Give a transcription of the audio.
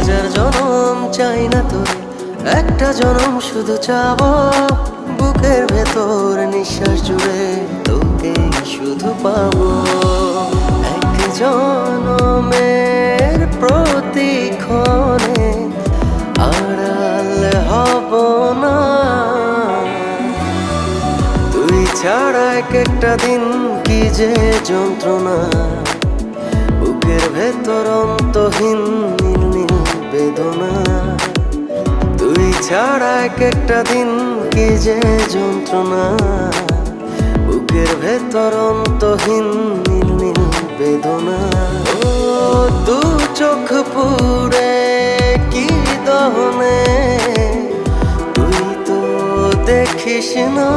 হাজার জনম চাই না তোরে, একটা জনম শুধু চাবো। বুকের ভেতর নিঃশ্বাস জুড়ে তোকে শুধু পাবো। এক জনমের প্রতিক্ষণে আড়াল হব না। তুই ছাড়া এক একটা দিন কি যে যন্ত্রণা, বুকের ভেতর অন্তহীন নীল নীল বেদনা। তুই ছাড়া এক একটা দিন কি যে যন্ত্রণা, বুকের ভেতর অন্তহীন নীল নীল বেদনা। ও দু চোখ পুরে কি দহনে, তুই তো দেখিস না।